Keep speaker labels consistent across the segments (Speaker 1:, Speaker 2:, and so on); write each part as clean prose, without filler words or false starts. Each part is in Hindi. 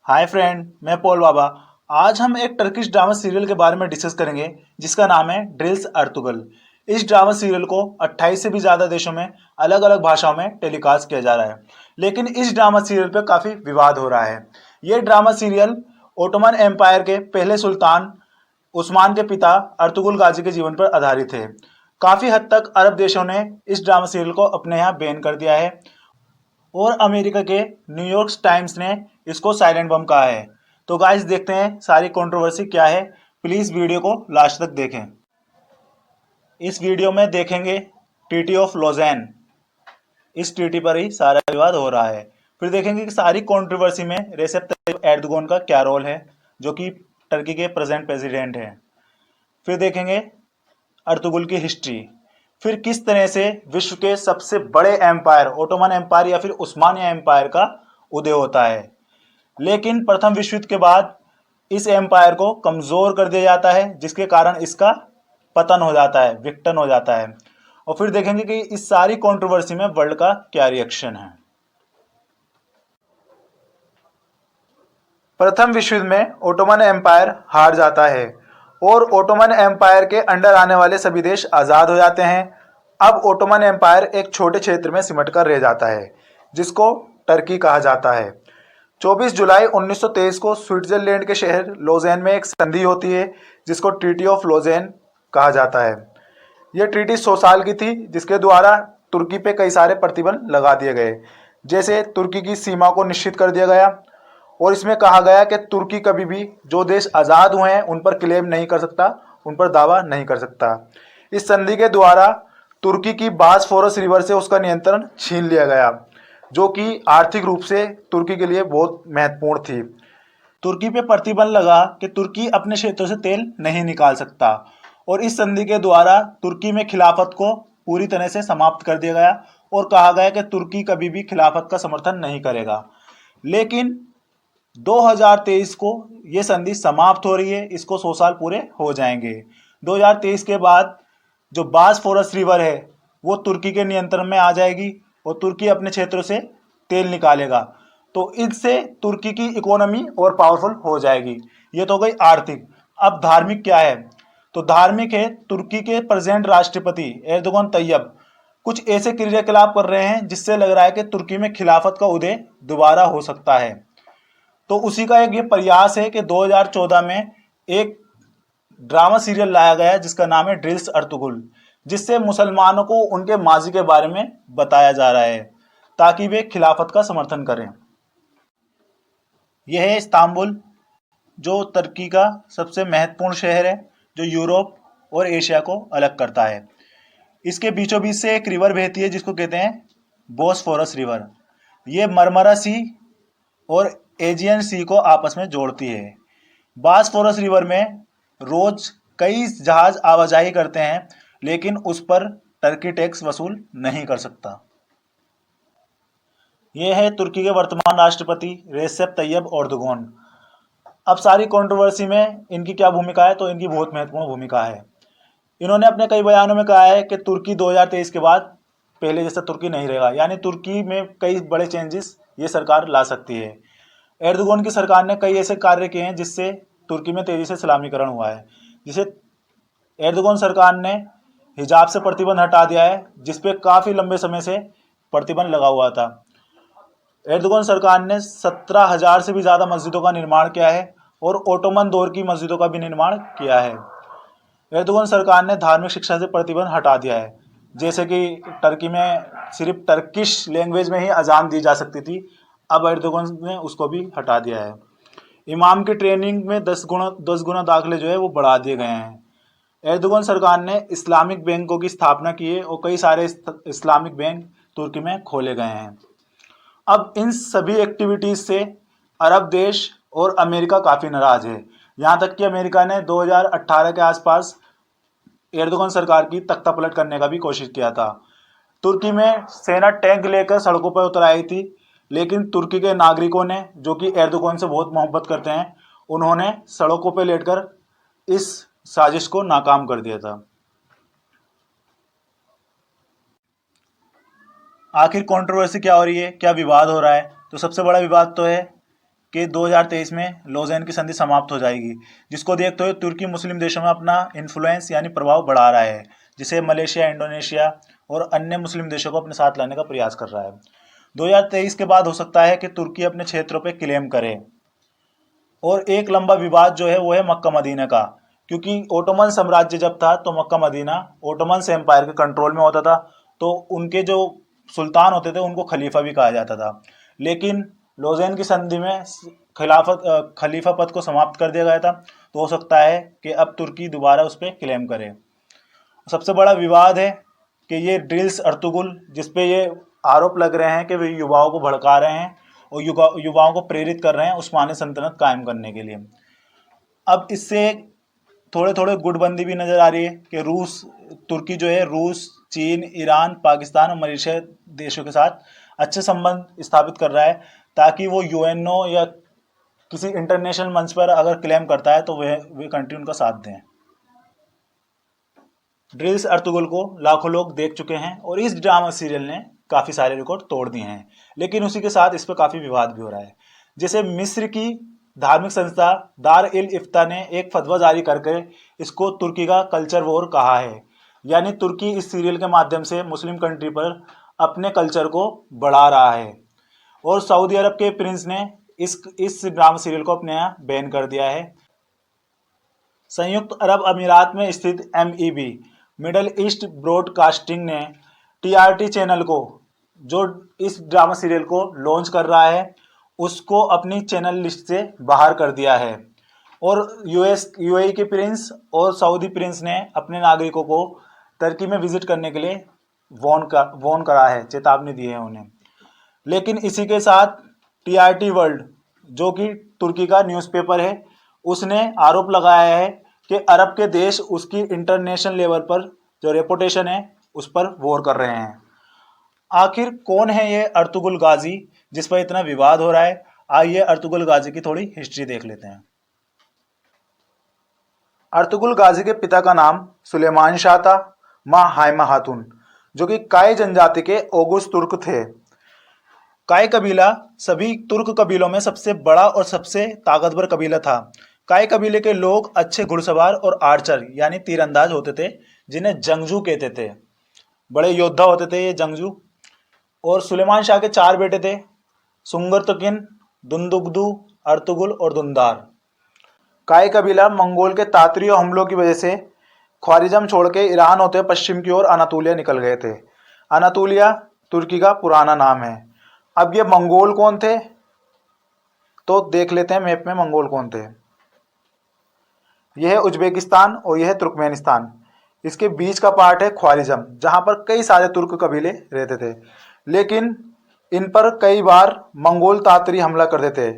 Speaker 1: हाय फ्रेंड, मैं पॉल बाबा। आज हम एक टर्किश ड्रामा सीरियल के बारे में डिस्कस करेंगे जिसका नाम है ड्रिल्स अर्तुगल। इस ड्रामा सीरियल को 28 से भी ज़्यादा देशों में अलग अलग भाषाओं में टेलीकास्ट किया जा रहा है, लेकिन इस ड्रामा सीरियल पर काफ़ी विवाद हो रहा है। ये ड्रामा सीरियल ओटोमन एम्पायर के पहले सुल्तान उस्मान के पिता अर्तुगुल गाजी के जीवन पर आधारित है। काफ़ी हद तक अरब देशों ने इस ड्रामा सीरियल को अपने यहाँ बैन कर दिया है और अमेरिका के न्यूयॉर्क टाइम्स ने इसको साइलेंट बम कहा है। तो गाइस, देखते हैं सारी कंट्रोवर्सी क्या है। प्लीज़ वीडियो को लास्ट तक देखें। इस वीडियो में देखेंगे ट्रीटी ऑफ लॉज़ेन। इस ट्रीटी पर ही सारा विवाद हो रहा है। फिर देखेंगे कि सारी कंट्रोवर्सी में रेसेप तैयब एर्दोगन का क्या रोल है, जो कि टर्की के प्रेजेंट प्रेसिडेंट हैं। फिर देखेंगे अर्तुगुल की हिस्ट्री। फिर किस तरह से विश्व के सबसे बड़े एम्पायर ओटोमन एम्पायर या फिर उस्मानिया एम्पायर का उदय होता है। लेकिन प्रथम विश्व युद्ध के बाद इस एम्पायर को कमजोर कर दिया जाता है, जिसके कारण इसका पतन हो जाता है, विघटन हो जाता है। और फिर देखेंगे कि इस सारी कंट्रोवर्सी में वर्ल्ड का क्या रिएक्शन है। प्रथम विश्व युद्ध में ओटोमन एम्पायर हार जाता है और ओटोमन एम्पायर के अंडर आने वाले सभी देश आज़ाद हो जाते हैं। अब ओटोमन एम्पायर एक छोटे क्षेत्र में सिमट कर रह जाता है, जिसको टर्की कहा जाता है। 24 जुलाई 1923 को स्विट्जरलैंड के शहर लॉज़ेन में एक संधि होती है, जिसको ट्रीटी ऑफ लॉज़ेन कहा जाता है। यह ट्रीटी 100 साल की थी, जिसके द्वारा तुर्की पे कई सारे प्रतिबंध लगा दिए गए। जैसे तुर्की की सीमा को निश्चित कर दिया गया और इसमें कहा गया कि तुर्की कभी भी जो देश आज़ाद हुए हैं उन पर क्लेम नहीं कर सकता, उन पर दावा नहीं कर सकता। इस संधि के द्वारा तुर्की की बासफोरस रिवर से उसका नियंत्रण छीन लिया गया, जो कि आर्थिक रूप से तुर्की के लिए बहुत महत्वपूर्ण थी। तुर्की पे प्रतिबंध लगा कि तुर्की अपने क्षेत्रों से तेल नहीं निकाल सकता और इस संधि के द्वारा तुर्की में खिलाफत को पूरी तरह से समाप्त कर दिया गया और कहा गया कि तुर्की कभी भी खिलाफत का समर्थन नहीं करेगा। लेकिन 2023 को ये संधि समाप्त हो रही है, इसको 100 साल पूरे हो जाएंगे। 2023 के बाद जो बासफोरस रिवर है वो तुर्की के नियंत्रण में आ जाएगी और तुर्की अपने क्षेत्रों से तेल निकालेगा, तो इससे तुर्की की इकोनॉमी और पावरफुल हो जाएगी। ये तो गई आर्थिक। अब धार्मिक क्या है? तो धार्मिक है, तुर्की के प्रेजेंट राष्ट्रपति एर्दोगन तैयब कुछ ऐसे क्रियाकलाप कर रहे हैं जिससे लग रहा है कि तुर्की में खिलाफत का उदय दोबारा हो सकता है। तो उसी का एक ये प्रयास है कि 2014 में एक ड्रामा सीरियल लाया गया जिसका नाम है ड्रिल्स अर्तुगुल, जिससे मुसलमानों को उनके माजी के बारे में बताया जा रहा है ताकि वे खिलाफत का समर्थन करें। यह है इस्तांबुल, जो तुर्की का सबसे महत्वपूर्ण शहर है, जो यूरोप और एशिया को अलग करता है। इसके बीचों बीच से एक रिवर बहती है जिसको कहते हैं बोस्फोरस रिवर। ये मरमरा सी और एजियन सी को आपस में जोड़ती है। बासफोरस रिवर में रोज कई जहाज आवाजाही करते हैं, लेकिन उस पर टर्की टैक्स वसूल नहीं कर सकता। यह है तुर्की के वर्तमान राष्ट्रपति रेसेप तैयब एर्दोगन। अब सारी कंट्रोवर्सी में इनकी क्या भूमिका है? तो इनकी बहुत महत्वपूर्ण भूमिका है। इन्होंने अपने कई बयानों में कहा है कि तुर्की 2023 के बाद पहले जैसा तुर्की नहीं रहेगा, यानी तुर्की में कई बड़े चेंजेस ये सरकार ला सकती है। एर्दोगन की सरकार ने कई ऐसे कार्य किए हैं जिससे तुर्की में तेजी से इस्लामीकरण हुआ है। जिसे एर्दोगन सरकार ने हिजाब से प्रतिबंध हटा दिया है, जिसपे काफ़ी लंबे समय से प्रतिबंध लगा हुआ था। एर्दोगन सरकार ने 17,000 से भी ज़्यादा मस्जिदों का निर्माण किया है और ओटोमन दौर की मस्जिदों का भी निर्माण किया है। एर्दोगन सरकार ने धार्मिक शिक्षा से प्रतिबंध हटा दिया है, जैसे कि टर्की में सिर्फ टर्किश लैंग्वेज में ही अजान दी जा सकती थी, अब एर्दोगन ने उसको भी हटा दिया है। इमाम की ट्रेनिंग में 10 गुना दाखिले जो है वो बढ़ा दिए गए हैं। एर्दोगन सरकार ने इस्लामिक बैंकों की स्थापना की है और कई सारे इस्लामिक बैंक तुर्की में खोले गए हैं। अब इन सभी एक्टिविटीज़ से अरब देश और अमेरिका काफ़ी नाराज़ है। यहाँ तक कि अमेरिका ने 2018 के आसपास एर्दोगन सरकार की तख्तापलट करने का भी कोशिश किया था। तुर्की में सेना टैंक लेकर सड़कों पर उतर आई थी, लेकिन तुर्की के नागरिकों ने, जो कि एर्दोगन से बहुत मोहब्बत करते हैं, उन्होंने सड़कों पर लेटकर इस साजिश को नाकाम कर दिया था। आखिर कंट्रोवर्सी क्या हो रही है, क्या विवाद हो रहा है? तो सबसे बड़ा विवाद तो है कि 2023 में लॉज़ेन की संधि समाप्त हो जाएगी, जिसको देखते हुए तुर्की मुस्लिम देशों में अपना इन्फ्लुएंस यानी प्रभाव बढ़ा रहा है, जिसे मलेशिया, इंडोनेशिया और अन्य मुस्लिम देशों को अपने साथ लाने का प्रयास कर रहा है। 2023 के बाद हो सकता है कि तुर्की अपने क्षेत्रों पर क्लेम करे। और एक लंबा विवाद जो है वो है मक्का मदीना का, क्योंकि ओटोमन साम्राज्य जब था तो मक्का मदीना ओटोमन एम्पायर के कंट्रोल में होता था, तो उनके जो सुल्तान होते थे उनको खलीफा भी कहा जाता था। लेकिन लॉज़ेन की संधि में खलीफा पद को समाप्त कर दिया गया था, तो हो सकता है कि अब तुर्की दोबारा उस पर क्लेम करे। सबसे बड़ा विवाद है कि ये ड्रिल्स अर्तुगुल, जिसपे ये आरोप लग रहे हैं कि वे युवाओं को भड़का रहे हैं और युवाओं को प्रेरित कर रहे हैं उस्मानी सल्तनत कायम करने के लिए। अब इससे थोड़े थोड़े गुटबंदी भी नज़र आ रही है कि तुर्की जो है रूस, चीन, ईरान, पाकिस्तान और मलेशिया देशों के साथ अच्छे संबंध स्थापित कर रहा है, ताकि वो यूएनओ या किसी इंटरनेशनल मंच पर अगर क्लेम करता है तो वे कंट्री उनका साथ दें। ड्रिल्स अर्तुगरुल को लाखों लोग देख चुके हैं और इस ड्रामा सीरियल ने काफ़ी सारे रिकॉर्ड तोड़ दिए हैं, लेकिन उसी के साथ इस पर काफ़ी विवाद भी हो रहा है। जैसे मिस्र की धार्मिक संस्था दार इल इफ्ता ने एक फतवा जारी करके इसको तुर्की का कल्चर वॉर कहा है, यानी तुर्की इस सीरियल के माध्यम से मुस्लिम कंट्री पर अपने कल्चर को बढ़ा रहा है। और सऊदी अरब के प्रिंस ने इस ड्रामा सीरियल को अपने यहाँ बैन कर दिया है। संयुक्त अरब अमीरात में स्थित MEB मिडल ईस्ट ब्रॉडकास्टिंग ने TRT चैनल को, जो इस ड्रामा सीरियल को लॉन्च कर रहा है, उसको अपनी चैनल लिस्ट से बाहर कर दिया है। और UAE के प्रिंस और सऊदी प्रिंस ने अपने नागरिकों को तुर्की में विजिट करने के लिए वॉर्न करा है, चेतावनी दी है उन्हें। लेकिन इसी के साथ TRT वर्ल्ड, जो कि तुर्की का न्यूज़पेपर है, उसने आरोप लगाया है कि अरब के देश उसकी इंटरनेशनल लेवल पर जो रेपुटेशन है उस पर वॉर कर रहे हैं। आखिर कौन है ये अर्तुगरुल गाजी जिस पर इतना विवाद हो रहा है? आइए अर्तुगरुल गाजी की थोड़ी हिस्ट्री देख लेते हैं। अर्तुगरुल गाजी के पिता का नाम सुलेमान शाह था, माँ हाइमा खातून, जो कि काय जनजाति के ओगुस तुर्क थे। काय कबीला सभी तुर्क कबीलों में सबसे बड़ा और सबसे ताकतवर कबीला था। काय कबीले के लोग अच्छे घुड़सवार और आर्चर यानी तीरंदाज होते थे, जिन्हें जंगजू कहते थे। बड़े योद्धा होते थे ये जंगजू। और सुलेमान शाह के 4 बेटे थे, सुंगरतुकिन, दुंदुगदू, अर्तुगरुल और दुंदार। काय कबीला मंगोल के तातरीय हमलों की वजह से ख्वारिज़म छोड़ के ईरान होते पश्चिम की ओर अनातोलिया निकल गए थे। अनातोलिया तुर्की का पुराना नाम है। अब ये मंगोल कौन थे, तो देख लेते हैं मैप में मंगोल कौन थे। यह है उज्बेकिस्तान और यह है तुर्कमेनिस्तान। इसके बीच का पार्ट है ख्वारिज़म, जहाँ पर कई सारे तुर्क कबीले रहते थे, लेकिन इन पर कई बार मंगोल तातरी हमला कर देते।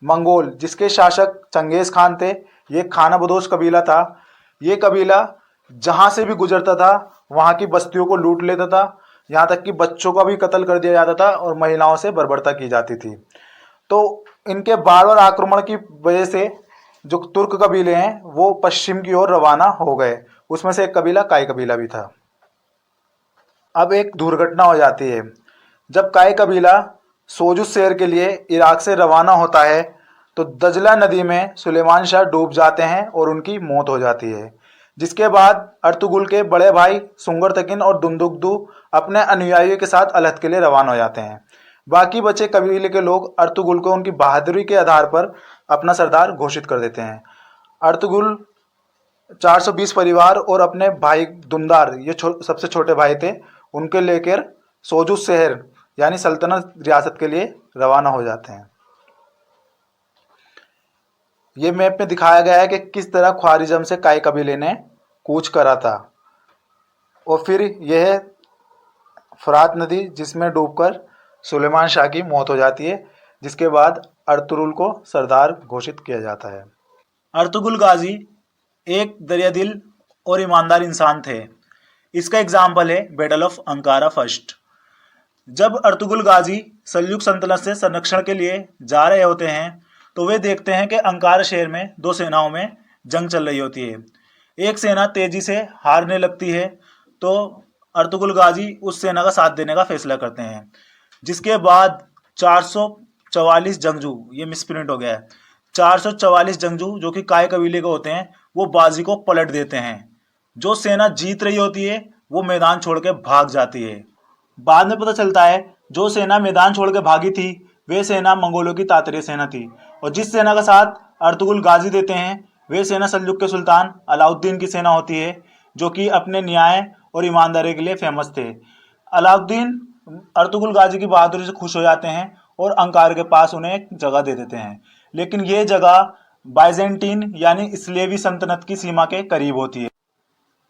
Speaker 1: मंगोल, जिसके शासक चंगेज़ खान थे, ये खाना बदोश कबीला था। ये कबीला जहाँ से भी गुजरता था वहाँ की बस्तियों को लूट लेता था, यहाँ तक कि बच्चों का भी कत्ल कर दिया जाता था और महिलाओं से बर्बरता की जाती थी। तो इनके बार बार आक्रमण की वजह से जो तुर्क कबीले हैं वो पश्चिम की ओर रवाना हो गए। उसमें से एक कबीला काय कबीला भी था। अब एक दुर्घटना हो जाती है। जब काय कबीला सोजुस शहर के लिए इराक से रवाना होता है तो दजला नदी में सुलेमान शाह डूब जाते हैं और उनकी मौत हो जाती है। जिसके बाद अर्तुगरुल के बड़े भाई सुंगरतकिन और दुंदुगदू अपने अनुयायियों के साथ अलहद के लिए रवाना हो जाते हैं। बाकी बचे कबीले के लोग अर्तुगरुल को उनकी बहादुरी के आधार पर अपना सरदार घोषित कर देते हैं। अर्तुगरुल 420 परिवार और अपने भाई दुंदार, ये सबसे छोटे भाई थे, उनके लेकर सोजुस शहर यानी सल्तनत रियासत के लिए रवाना हो जाते हैं। ये मैप में दिखाया गया है कि किस तरह ख्वारिज़म से काय कबीले ने कूच करा था। और फिर यह फरात नदी, जिसमें डूबकर सुलेमान शाह की मौत हो जाती है, जिसके बाद अर्तुगरुल को सरदार घोषित किया जाता है। अर्तुगरुल गाजी एक दरियादिल और ईमानदार इंसान थे। इसका एग्जाम्पल है बैटल ऑफ अंकारा फर्स्ट। जब अर्तुगरुल गाजी सल्जुक सल्तनत से संरक्षण के लिए जा रहे होते हैं तो वे देखते हैं कि अंकारा शहर में 2 सेनाओं में जंग चल रही होती है। एक सेना तेजी से हारने लगती है तो अर्तुगरुल गाजी उस सेना का साथ देने का फैसला करते हैं, जिसके बाद 444 जंगजू, ये मिसप्रिंट हो गया है, 444 जंगजू जो कि काय कबीले के होते हैं, वो बाजी को पलट देते हैं। जो सेना जीत रही होती है वो मैदान छोड़ के भाग जाती है। बाद में पता चलता है जो सेना मैदान छोड़ के भागी थी वे सेना मंगोलों की तातरीय सेना थी, और जिस सेना का साथ अर्तुगरुल गाजी देते हैं वे सेना सल्जुक के सुल्तान अलाउद्दीन की सेना होती है, जो कि अपने न्याय और ईमानदारी के लिए फेमस थे। अलाउद्दीन अर्तुगरुल गाजी की बहादुरी से खुश हो जाते हैं और अंकार के पास उन्हें एक जगह दे देते हैं, लेकिन ये जगह बाइजेंटीन यानी इस्लामी सल्तनत की सीमा के करीब होती है।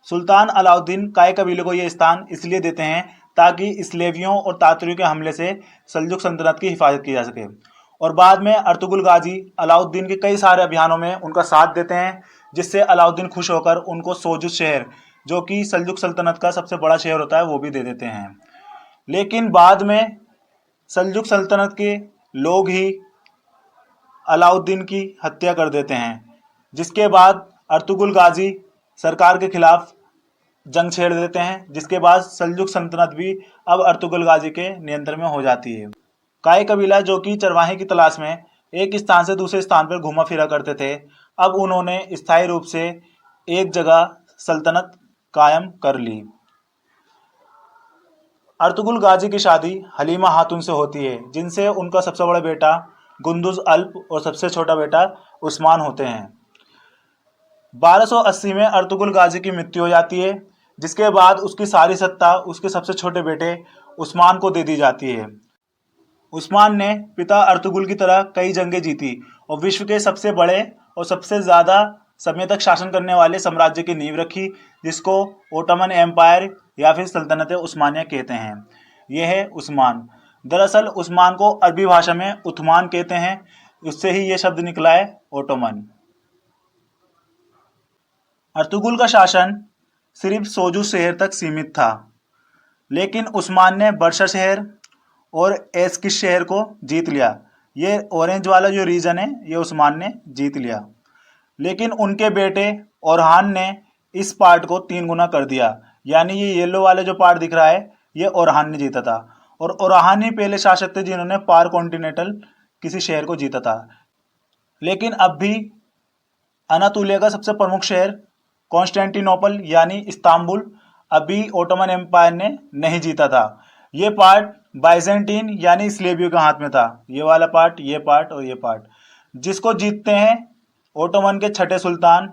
Speaker 1: सुल्तान अलाउद्दीन काय कबीले को यह स्थान इसलिए देते हैं ताकि इस्लामियों और तातरियों के हमले से सल्जुक सल्तनत की हिफाजत की जा सके। और बाद में अर्तुगरुल गाजी अलाउद्दीन के कई सारे अभियानों में उनका साथ देते हैं, जिससे अलाउद्दीन खुश होकर उनको सोजुत शहर, जो कि सल्जुक सल्तनत का सबसे बड़ा शहर होता है, वो भी दे देते हैं। लेकिन बाद में सल्जुक सल्तनत के लोग ही अलाउद्दीन की हत्या कर देते हैं, जिसके बाद अर्तुगरुल गाजी सरकार के खिलाफ जंग छेड़ देते हैं, जिसके बाद सल्जुक सल्तनत भी अब अर्तुगरुल गाजी के नियंत्रण में हो जाती है। काय कबीला जो कि चरवाहे की तलाश में एक स्थान से दूसरे स्थान पर घूमा फिरा करते थे, अब उन्होंने स्थायी रूप से एक जगह सल्तनत कायम कर ली। अर्तुगरुल गाजी की शादी हलीमा खातून से होती है, जिनसे उनका सबसे बड़ा बेटा गुंदुज अल्प और सबसे छोटा बेटा उस्मान होते हैं। 1280 में अर्तुगरुल गाजी की मृत्यु हो जाती है, जिसके बाद उसकी सारी सत्ता उसके सबसे छोटे बेटे उस्मान को दे दी जाती है। उस्मान ने पिता अर्तुगरुल की तरह कई जंगें जीती और विश्व के सबसे बड़े और सबसे ज़्यादा समय तक शासन करने वाले साम्राज्य की नींव रखी, जिसको ओटोमन एम्पायर या फिर सल्तनत उस्मानिया कहते हैं। यह है उस्मान। दरअसल उस्मान को अरबी भाषा में उथमान कहते हैं, उससे ही ये शब्द निकला है ओटोमन। अर्तुगरुल का शासन सिर्फ सोजू शहर तक सीमित था, लेकिन उस्मान ने बर्शा शहर और एस्किश शहर को जीत लिया। ये ऑरेंज वाला जो रीजन है ये उस्मान ने जीत लिया, लेकिन उनके बेटे ओरहान ने इस पार्ट को 3 गुना कर दिया। यानी ये येलो वाला जो पार्ट दिख रहा है ये ओरहान ने जीता था, और ओरहान ही पहले शासक थे जिन्होंने पार कॉन्टिनेंटल किसी शहर को जीता था। लेकिन अब भी अनातोलिया का सबसे प्रमुख शहर कॉन्स्टेंटिनोपल यानी इस्तांबुल अभी ओटोमन एम्पायर ने नहीं जीता था। ये पार्ट बाइजेंटीन यानी इस्लामियों के हाथ में था, ये वाला पार्ट, ये पार्ट और ये पार्ट, जिसको जीतते हैं ओटोमन के छठे सुल्तान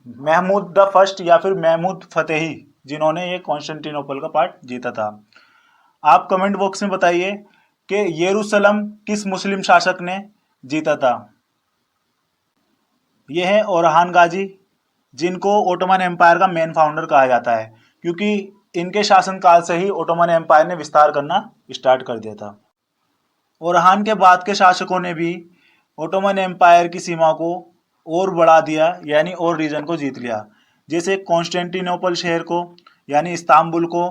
Speaker 1: महमूद द फर्स्ट या फिर महमूद फतेही, जिन्होंने ये कॉन्स्टेंटिनोपल का पार्ट जीता था। आप कमेंट बॉक्स में बताइए कि यरूशलेम किस मुस्लिम शासक ने जीता था। यह है ओरहान गाजी, जिनको ओटोमन एम्पायर का मेन फाउंडर कहा जाता है, क्योंकि इनके शासनकाल से ही ओटोमन एम्पायर ने विस्तार करना स्टार्ट कर दिया था। ओरहान के बाद के शासकों ने भी ओटोमन एम्पायर की सीमा को और बढ़ा दिया, यानी और रीजन को जीत लिया। जैसे कॉन्स्टेंटिनोपल शहर को यानी इस्तांबुल को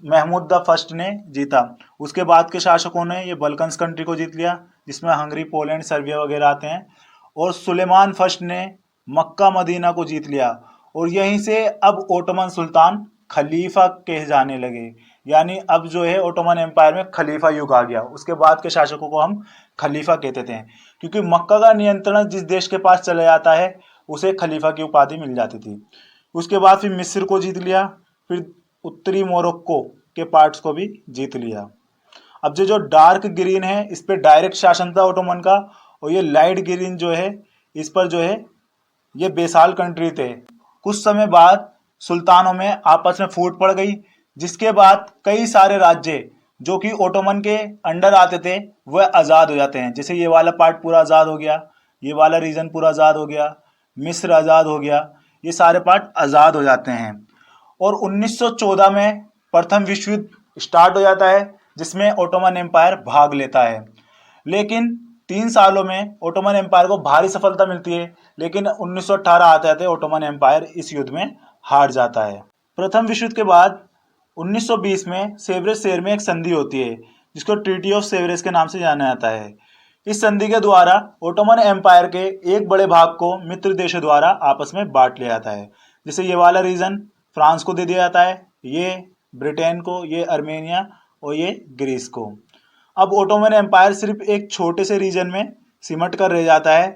Speaker 1: महमूद द फर्स्ट ने जीता। उसके बाद के शासकों ने ये बल्कन्स कंट्री को जीत लिया, जिसमें हंगरी, पोलैंड, सर्बिया वगैरह आते हैं। और सुलेमान फर्स्ट ने मक्का मदीना को जीत लिया, और यहीं से अब ओटोमन सुल्तान खलीफा कहे जाने लगे। यानी अब जो है ओटोमन एम्पायर में खलीफा युग आ गया। उसके बाद के शासकों को हम खलीफा कहते थे, क्योंकि मक्का का नियंत्रण जिस देश के पास चला जाता है उसे खलीफा की उपाधि मिल जाती थी। उसके बाद फिर मिस्र को जीत लिया, फिर उत्तरी मोरक्को के पार्ट्स को भी जीत लिया। अब जो डार्क ग्रीन है इस पर डायरेक्ट शासन था ओटोमन का, और ये लाइट ग्रीन जो है इस पर जो है ये बेसाल कंट्री थे। कुछ समय बाद सुल्तानों में आपस में फूट पड़ गई, जिसके बाद कई सारे राज्य जो कि ओटोमन के अंडर आते थे वह आज़ाद हो जाते हैं। जैसे ये वाला पार्ट पूरा आज़ाद हो गया, ये वाला रीजन पूरा आज़ाद हो गया, मिस्र आज़ाद हो गया, ये सारे पार्ट आज़ाद हो जाते हैं। और 1914 में प्रथम विश्व युद्ध स्टार्ट हो जाता है, जिसमें ओटोमन एम्पायर भाग लेता है। लेकिन 3 सालों में ओटोमन एम्पायर को भारी सफलता मिलती है, लेकिन 1918 आते आते ओटोमन एम्पायर इस युद्ध में हार जाता है। प्रथम विश्व युद्ध के बाद 1920 में सेवरेस शहर में एक संधि होती है, जिसको ट्रीटी ऑफ सेवरेस के नाम से जाना जाता है। इस संधि के द्वारा ओटोमन एम्पायर के एक बड़े भाग को मित्र देशों द्वारा आपस में बांट लिया जाता है। जैसे ये वाला रीजन फ्रांस को दे दिया जाता है, ये ब्रिटेन को, ये अर्मेनिया और ये ग्रीस को। अब ओटोमन एम्पायर सिर्फ एक छोटे से रीजन में सिमट कर रह जाता है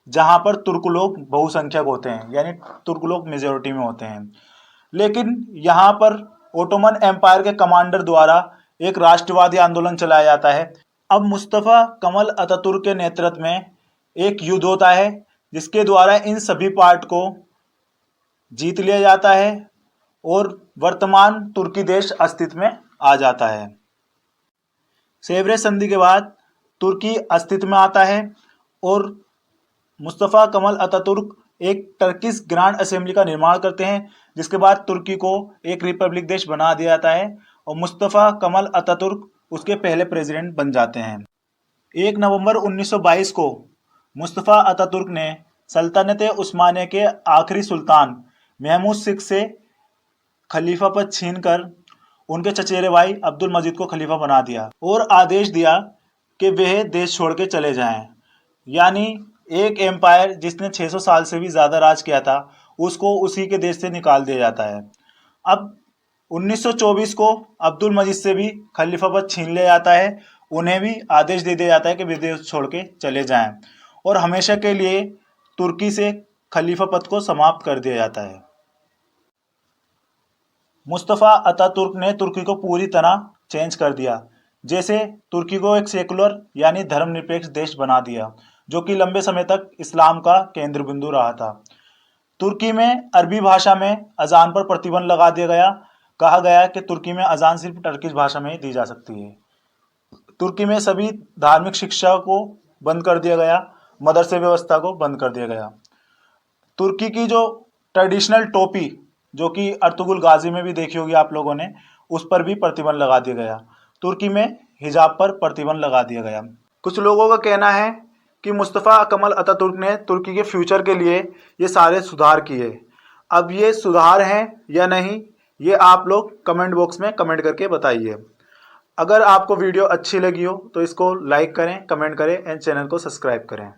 Speaker 1: जहां पर तुर्क लोग बहुसंख्यक होते हैं, यानी तुर्क लोग मेजोरिटी में होते हैं। लेकिन यहाँ पर ओटोमन एम्पायर के कमांडर द्वारा एक राष्ट्रवादी आंदोलन चलाया जाता है। अब मुस्तफ़ा कमल अतातुर्क के नेतृत्व में एक युद्ध होता है जिसके द्वारा इन सभी पार्ट को जीत लिया जाता है और वर्तमान तुर्की देश अस्तित्व में आ जाता है। सेवरेज संधि के बाद तुर्की अस्तित्व में आता है और मुस्तफ़ा कमल अतातुर्क एक टर्किश ग्रांड असेंबली का निर्माण करते हैं, जिसके बाद तुर्की को एक रिपब्लिक देश बना दिया जाता है और मुस्तफ़ा कमल अतातुर्क उसके पहले प्रेसिडेंट बन जाते हैं। 1 नवंबर 1922 को मुस्तफ़ा अतातुर्क ने सल्तनत उस्मानिया के आखिरी सुल्तान महमूद सिख से खलीफा पद छीनकर उनके चचेरे भाई अब्दुल मजीद को खलीफा बना दिया और आदेश दिया कि वह देश छोड़ के चले जाएं। यानी एक एम्पायर जिसने 600 साल से भी ज़्यादा राज किया था उसको उसी के देश से निकाल दिया जाता है। अब 1924 को अब्दुल मजीद से भी खलीफा पद छीन लिया जाता है, उन्हें भी आदेश दे दिया जाता है कि वे देश छोड़ के चले जाएं और हमेशा के लिए तुर्की से खलीफा पद को समाप्त कर दिया जाता है। मुस्तफ़ा अतातुर्क ने तुर्की को पूरी तरह चेंज कर दिया, जैसे तुर्की को एक सेकुलर यानी धर्मनिरपेक्ष देश बना दिया जो कि लंबे समय तक इस्लाम का केंद्र बिंदु रहा था। तुर्की में अरबी भाषा में अजान पर प्रतिबंध लगा दिया गया। कहा गया कि तुर्की में अजान सिर्फ टर्किश भाषा में ही दी जा सकती है। तुर्की में सभी धार्मिक शिक्षा को बंद कर दिया गया, मदरसे व्यवस्था को बंद कर दिया गया। तुर्की की जो ट्रेडिशनल टोपी जो कि अर्तुगरुल गाजी में भी देखी होगी आप लोगों ने, उस पर भी प्रतिबंध लगा दिया गया। तुर्की में हिजाब पर प्रतिबंध लगा दिया गया। कुछ लोगों का कहना है कि मुस्तफ़ा कमल अतातुर्क ने तुर्की के फ्यूचर के लिए ये सारे सुधार किए। अब ये सुधार हैं या नहीं, ये आप लोग कमेंट बॉक्स में कमेंट करके बताइए। अगर आपको वीडियो अच्छी लगी हो तो इसको लाइक करें, कमेंट करें एंड चैनल को सब्सक्राइब करें।